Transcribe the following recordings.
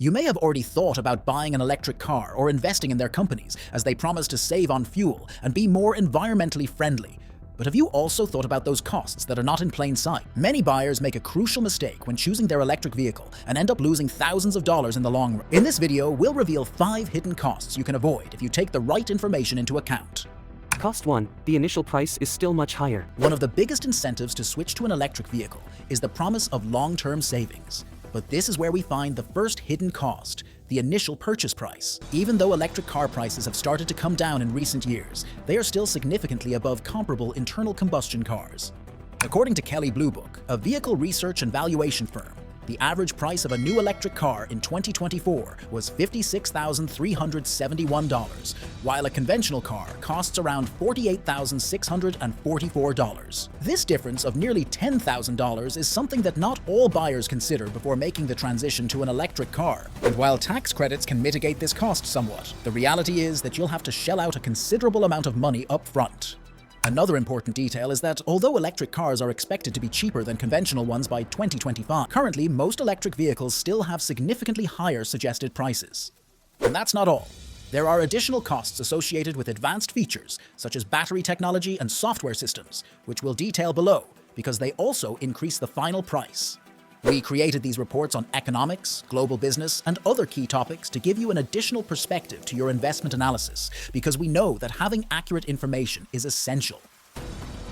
You may have already thought about buying an electric car or investing in their companies, as they promise to save on fuel and be more environmentally friendly. But have you also thought about those costs that are not in plain sight? Many buyers make a crucial mistake when choosing their electric vehicle and end up losing thousands of dollars in the long run. In this video, we'll reveal 5 hidden costs you can avoid if you take the right information into account. Cost 1. The initial price is still much higher. One of the biggest incentives to switch to an electric vehicle is the promise of long-term savings. But this is where we find the first hidden cost, the initial purchase price. Even though electric car prices have started to come down in recent years, they are still significantly above comparable internal combustion cars. According to Kelley Blue Book, a vehicle research and valuation firm, the average price of a new electric car in 2024 was $56,371, while a conventional car costs around $48,644. This difference of nearly $10,000 is something that not all buyers consider before making the transition to an electric car. And while tax credits can mitigate this cost somewhat, the reality is that you'll have to shell out a considerable amount of money up front. Another important detail is that although electric cars are expected to be cheaper than conventional ones by 2025, currently most electric vehicles still have significantly higher suggested prices. And that's not all. There are additional costs associated with advanced features, such as battery technology and software systems, which we'll detail below, because they also increase the final price. We created these reports on economics, global business, and other key topics to give you an additional perspective to your investment analysis, because we know that having accurate information is essential.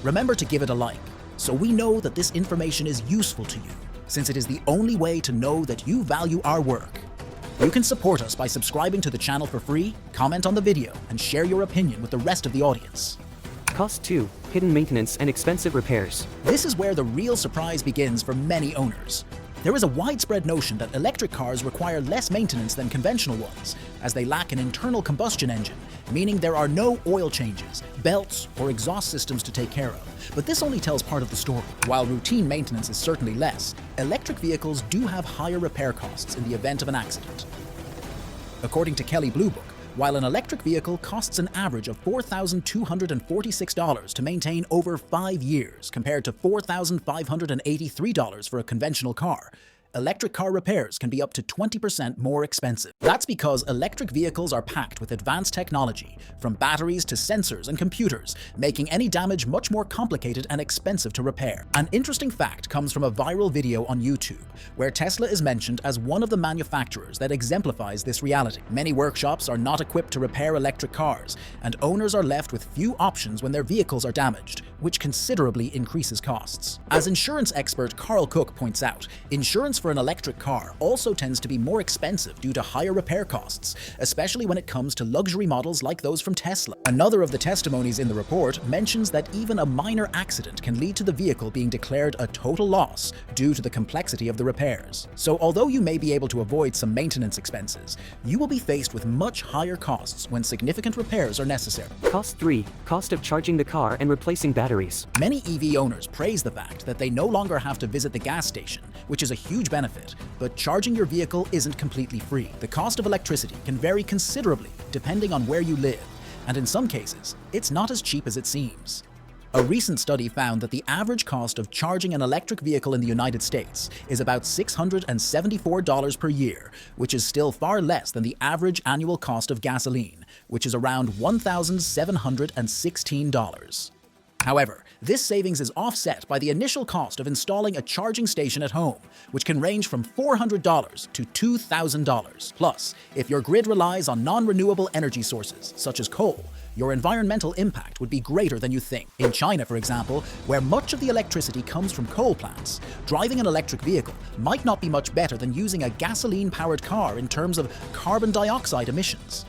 Remember to give it a like, so we know that this information is useful to you, since it is the only way to know that you value our work. You can support us by subscribing to the channel for free, comment on the video, and share your opinion with the rest of the audience. Cost 2. Hidden maintenance and expensive repairs. This is where the real surprise begins for many owners. There is a widespread notion that electric cars require less maintenance than conventional ones, as they lack an internal combustion engine, meaning there are no oil changes, belts, or exhaust systems to take care of. But this only tells part of the story. While routine maintenance is certainly less, electric vehicles do have higher repair costs in the event of an accident. According to Kelley Blue Book, while an electric vehicle costs an average of $4,246 to maintain over 5 years compared to $4,583 for a conventional car, electric car repairs can be up to 20% more expensive. That's because electric vehicles are packed with advanced technology, from batteries to sensors and computers, making any damage much more complicated and expensive to repair. An interesting fact comes from a viral video on YouTube, where Tesla is mentioned as one of the manufacturers that exemplifies this reality. Many workshops are not equipped to repair electric cars, and owners are left with few options when their vehicles are damaged, which considerably increases costs. As insurance expert Carl Cook points out, insurance for an electric car also tends to be more expensive due to higher repair costs, especially when it comes to luxury models like those from Tesla. Another of the testimonies in the report mentions that even a minor accident can lead to the vehicle being declared a total loss due to the complexity of the repairs. So although you may be able to avoid some maintenance expenses, you will be faced with much higher costs when significant repairs are necessary. Cost 3. Cost of charging the car and replacing batteries. Many EV owners praise the fact that they no longer have to visit the gas station, which is a huge benefit, but charging your vehicle isn't completely free. The cost of electricity can vary considerably depending on where you live, and in some cases, it's not as cheap as it seems. A recent study found that the average cost of charging an electric vehicle in the United States is about $674 per year, which is still far less than the average annual cost of gasoline, which is around $1,716. However, this savings is offset by the initial cost of installing a charging station at home, which can range from $400 to $2,000. Plus, if your grid relies on non-renewable energy sources, such as coal, your environmental impact would be greater than you think. In China, for example, where much of the electricity comes from coal plants, driving an electric vehicle might not be much better than using a gasoline-powered car in terms of carbon dioxide emissions.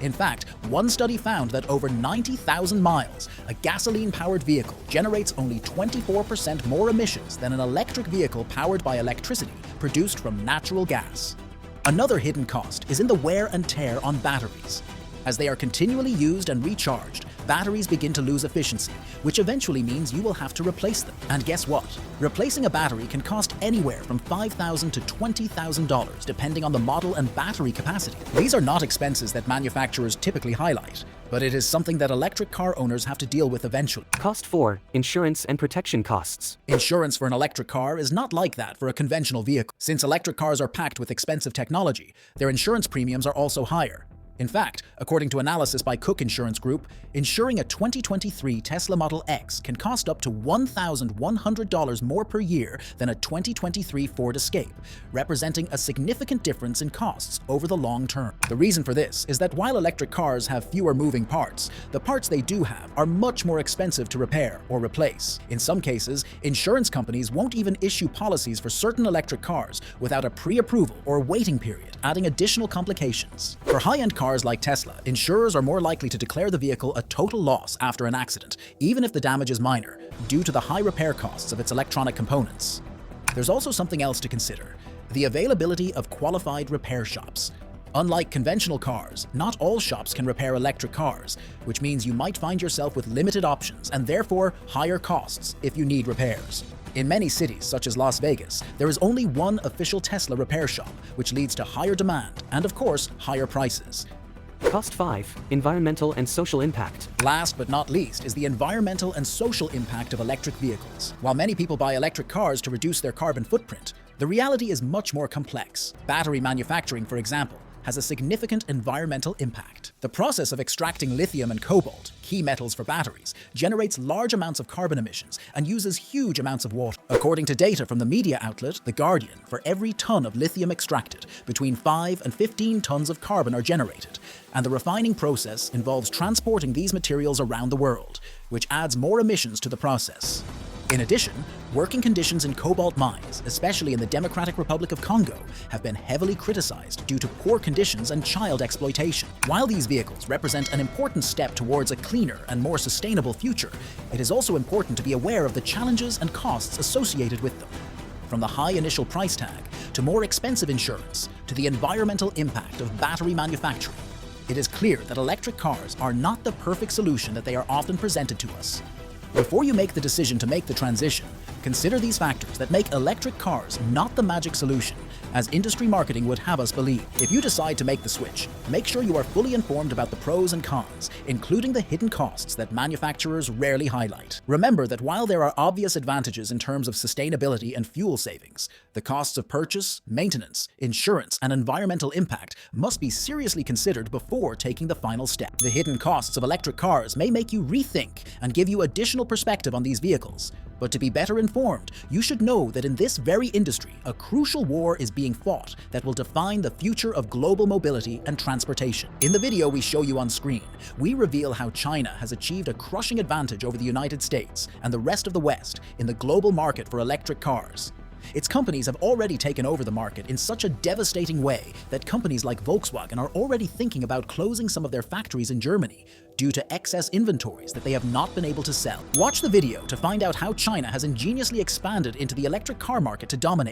In fact, one study found that over 90,000 miles, a gasoline-powered vehicle generates only 24% more emissions than an electric vehicle powered by electricity produced from natural gas. Another hidden cost is in the wear and tear on batteries. As they are continually used and recharged, batteries begin to lose efficiency, which eventually means you will have to replace them. And guess what? Replacing a battery can cost anywhere from $5,000 to $20,000 depending on the model and battery capacity. These are not expenses that manufacturers typically highlight, but it is something that electric car owners have to deal with eventually. Cost 4. Insurance and protection costs. Insurance for an electric car is not like that for a conventional vehicle. Since electric cars are packed with expensive technology, their insurance premiums are also higher. In fact, according to analysis by Cook Insurance Group, insuring a 2023 Tesla Model X can cost up to $1,100 more per year than a 2023 Ford Escape, representing a significant difference in costs over the long term. The reason for this is that while electric cars have fewer moving parts, the parts they do have are much more expensive to repair or replace. In some cases, insurance companies won't even issue policies for certain electric cars without a pre-approval or waiting period, adding additional complications. For high-end cars like Tesla, insurers are more likely to declare the vehicle a total loss after an accident, even if the damage is minor, due to the high repair costs of its electronic components. There's also something else to consider: the availability of qualified repair shops. Unlike conventional cars, not all shops can repair electric cars, which means you might find yourself with limited options and therefore higher costs if you need repairs. In many cities, such as Las Vegas, there is only one official Tesla repair shop, which leads to higher demand and, of course, higher prices. Cost 5. Environmental and social impact. Last but not least is the environmental and social impact of electric vehicles. While many people buy electric cars to reduce their carbon footprint, the reality is much more complex. Battery manufacturing, for example, has a significant environmental impact. The process of extracting lithium and cobalt, key metals for batteries, generates large amounts of carbon emissions and uses huge amounts of water. According to data from the media outlet The Guardian, for every ton of lithium extracted, between 5 and 15 tons of carbon are generated, and the refining process involves transporting these materials around the world, which adds more emissions to the process. In addition, working conditions in cobalt mines, especially in the Democratic Republic of Congo, have been heavily criticized due to poor conditions and child exploitation. While these vehicles represent an important step towards a cleaner and more sustainable future, it is also important to be aware of the challenges and costs associated with them. From the high initial price tag, to more expensive insurance, to the environmental impact of battery manufacturing, it is clear that electric cars are not the perfect solution that they are often presented to us. Before you make the decision to make the transition, consider these factors that make electric cars not the magic solution, as industry marketing would have us believe. If you decide to make the switch, make sure you are fully informed about the pros and cons, including the hidden costs that manufacturers rarely highlight. Remember that while there are obvious advantages in terms of sustainability and fuel savings, the costs of purchase, maintenance, insurance, and environmental impact must be seriously considered before taking the final step. The hidden costs of electric cars may make you rethink and give you additional perspective on these vehicles. But to be better informed, you should know that in this very industry, a crucial war is being fought that will define the future of global mobility and transportation. In the video we show you on screen, we reveal how China has achieved a crushing advantage over the United States and the rest of the West in the global market for electric cars. Its companies have already taken over the market in such a devastating way that companies like Volkswagen are already thinking about closing some of their factories in Germany due to excess inventories that they have not been able to sell. Watch the video to find out how China has ingeniously expanded into the electric car market to dominate.